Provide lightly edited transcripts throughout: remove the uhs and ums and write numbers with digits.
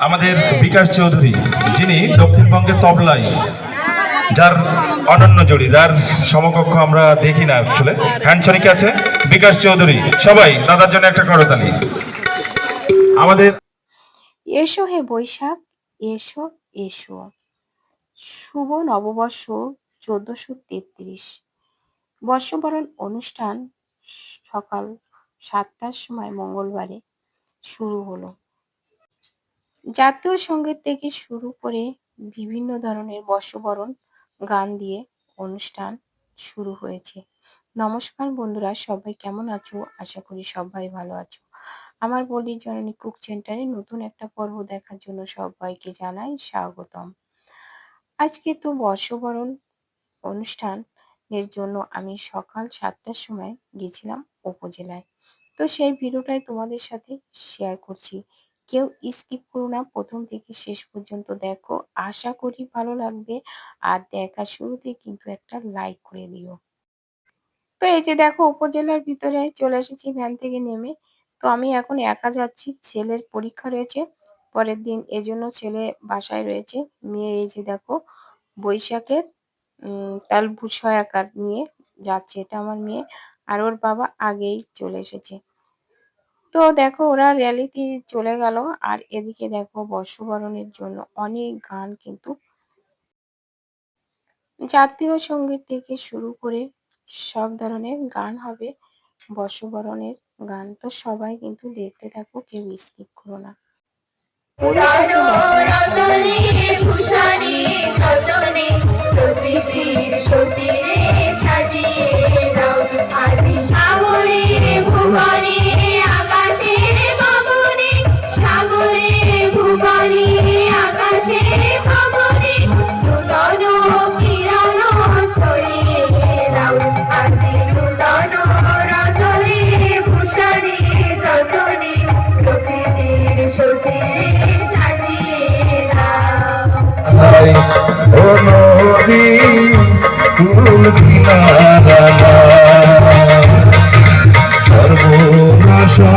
আমাদের বিকাশ চৌধুরী, যিনি দক্ষিণবঙ্গের তবলায়, যার অনন্য জড়ি, যার সমকক্ষ আমরা দেখি না আসলে। হ্যান্ডসনিকে আছে বিকাশ চৌধুরী, সবাই দাদার জন্য একটা করতালি। আমাদের এসো হে বৈশাখ, এসো এসো। শুভ নববর্ষ 1433। বর্ষবরণ অনুষ্ঠান সকাল 7টার সময় মঙ্গলবারে শুরু হলো। জাতীয় সঙ্গীত থেকে শুরু করে বিভিন্ন ধরনের বর্ষবরণ গান দিয়ে অনুষ্ঠান শুরু হয়েছে। নমস্কার বন্ধুরা, সবাই কেমন আছো? আশা করি সবাই ভালো আছো। আমার বলি জননী কুক সেন্টারে নতুন একটা পর্ব দেখার জন্য সবাইকে জানাই স্বাগতম। আজকে তো বর্ষবরণ অনুষ্ঠানের জন্য আমি সকাল 7টার সময় গেছিলাম উপজেলায়। তো সেই ভিডিওটাই তোমাদের সাথে শেয়ার করছি। কেউ স্কিপ করো না, প্রথম থেকে শেষ পর্যন্ত দেখো, আশা করি ভালো লাগবে। আর দেখার শুরুতে কিন্তু একটা লাইক করে দিও। তো এই যে দেখো, উপজেলার ভিতরে চলে এসেছি ভ্যান থেকে নেমে। তো আমি এখন একা যাচ্ছি, ছেলের পরীক্ষা রয়েছে পরের দিন, এজন্য ছেলে বাসায় রয়েছে। মেয়ে এই যে দেখো বৈশাখের তাল সহায়িকা নিয়ে যাচ্ছে, এটা আমার মেয়ে। আর ওর বাবা আগেই চলে এসেছে। তো দেখো ওরা র্যালিতে চলে গেল। আর এদিকে দেখো বর্ষবরণের জন্য অনেক গান, কিন্তু জাতীয় সঙ্গীত থেকে শুরু করে সব ধরনের গান হবে। বর্ষবরণের গান তো সবাই কিন্তু দেখতে থাকো, কেউ স্কিপ করো না। পুরোটাকে ও নদী ফুল কিনারা সর্বনাশা।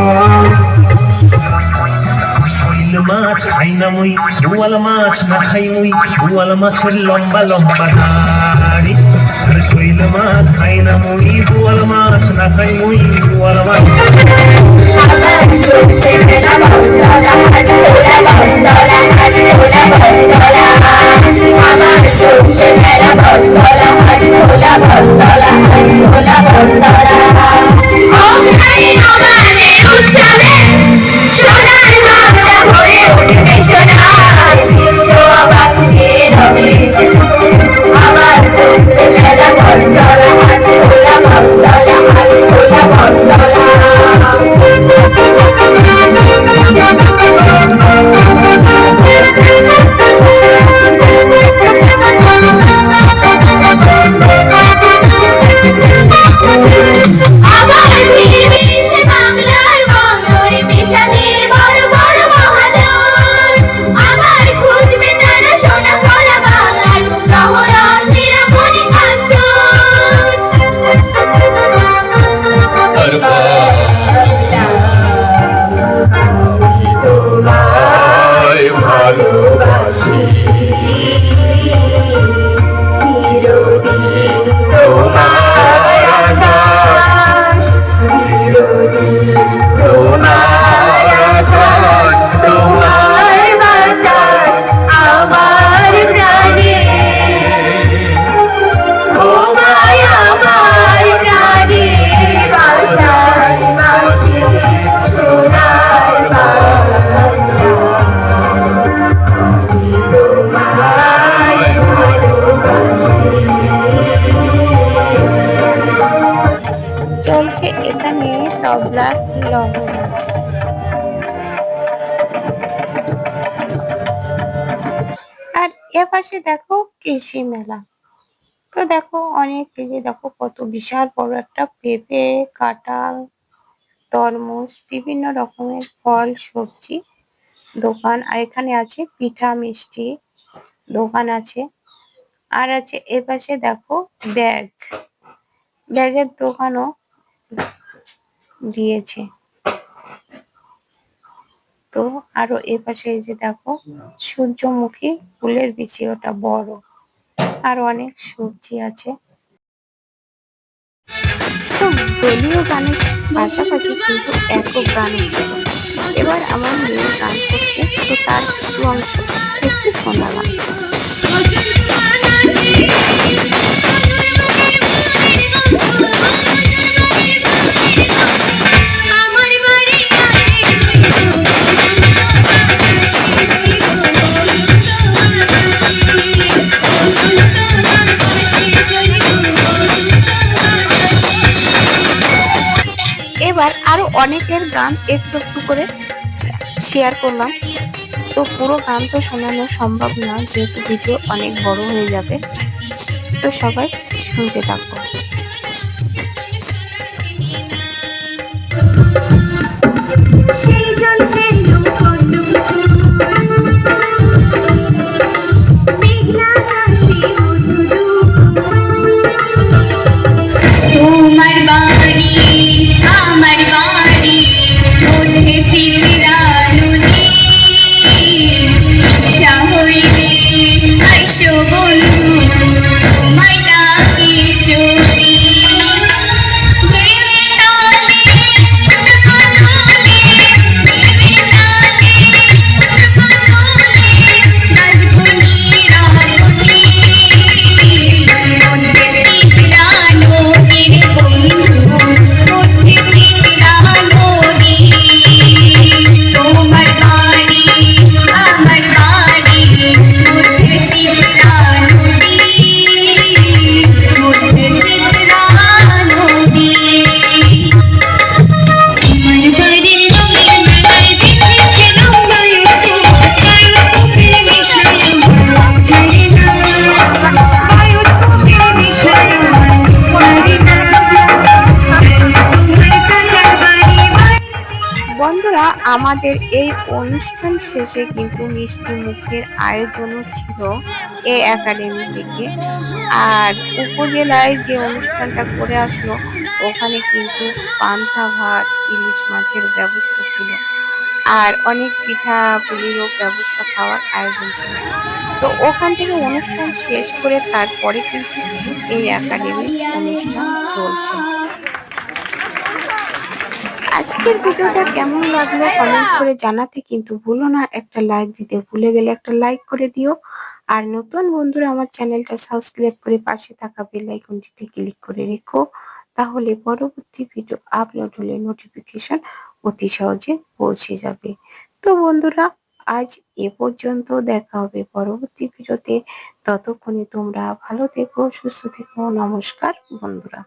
শৈল মাছ খাই না মুই, বোয়াল মাছ না খাই মুই, বোয়াল মাছের লম্বা লম্বা দাড়ি। শৈল মাছ খাই না মুই, বোয়াল মাছ না খাই মুই, বোয়াল মাছ। চলছে এখানে তবলার লহরী। আর এপাশে দেখো কৃষি মেলা। তো দেখো অনেক, এই যে দেখো কত বিশাল বড় একটা পেঁপে, কাঁঠাল, তরমুজ, বিভিন্ন রকমের ফল সবজি দোকান। আর এখানে আছে পিঠা মিষ্টি দোকান আছে। আর আছে এপাশে দেখো ব্যাগের দোকানও দিয়েছে। তো আরো এ পাশে এই যে দেখো সূর্যমুখী ফুলের বিচি, ওটা বড়। আর অনেক সবজি আছে। তো দলীয় গানের পাশাপাশি কিন্তু একক গানও ছিল। এবার আমার মেয়ে গান করছে, তো তার কিছু অংশ একটু শোনালাম। এবার আরো অনেকের গান একটু একটু করে শেয়ার করলাম। তো পুরো গান তো শোনানো সম্ভব না, যেহেতু ভিডিও অনেক বড় হয়ে যাবে। তো সবাই শুনতে থাকো। সেই জল ফেললুম কতদূর, মেঘলা আকাশে মধুদূর। তোমার বাড়ি আমার বাড়ি মধ্যে চিত্রা নদী, ইচ্ছা হইলে আইসো বন্ধু তোমায় ডাকি যদি। প্রেমের টানে উঠবো তুলে, প্রেমের টানে উঠবো তুলে, নাচবো নীরবতা। মধ্যে চিত্রা নদীর বন্ধু, মধ্যে চিত্রা নদী। তোমার বাড়ি আমার বাড়ি মধ্যে চিত্রা নদী, মধ্যে চিত্রা নদী। তোমার বাড়ির রঙের মেলায় দেখেছিলাম বায়ুপুর, বায়ুপুরের নেশায় আমার ছাড়ে না, বায়ুপুরের নেশায় আমার ছাড়ে না। তোমার কাঁচা বাড়ি বন্ধুরা, আমাদের এই অনুষ্ঠান শেষে কিন্তু মিষ্টি মুখের আয়োজনও ছিল এই একাডেমি থেকে। আর উপজেলায় যে অনুষ্ঠানটা করে আসলো, ওখানে কিন্তু পান্তা ভাত, ইলিশ মাছের ব্যবস্থা ছিল। আর অনেক পিঠা পুলিরও ব্যবস্থা, খাওয়ার আয়োজন ছিল। তো ওখান থেকে অনুষ্ঠান শেষ করে তারপরে কিন্তু এই একাডেমির অনুষ্ঠান চলছে। আজকের ভিডিওটা কেমন লাগলো কমেন্ট করে জানাতে কিন্তু ভুলো না। একটা লাইক দিতে ভুলে গেলে একটা লাইক করে দিও। আর নতুন বন্ধুরা আমার চ্যানেলটা সাবস্ক্রাইব করে পাশে থাকা বেল আইকনটিতে ক্লিক করে রেখো, তাহলে পরবর্তী ভিডিও আপলোড হলে নোটিফিকেশন অতি সহজে পৌঁছে যাবে। তো বন্ধুরা, আজ এ পর্যন্ত, দেখা হবে পরবর্তী ভিডিওতে। ততক্ষণে তোমরা ভালো থেকো, সুস্থ থেকো। নমস্কার বন্ধুরা।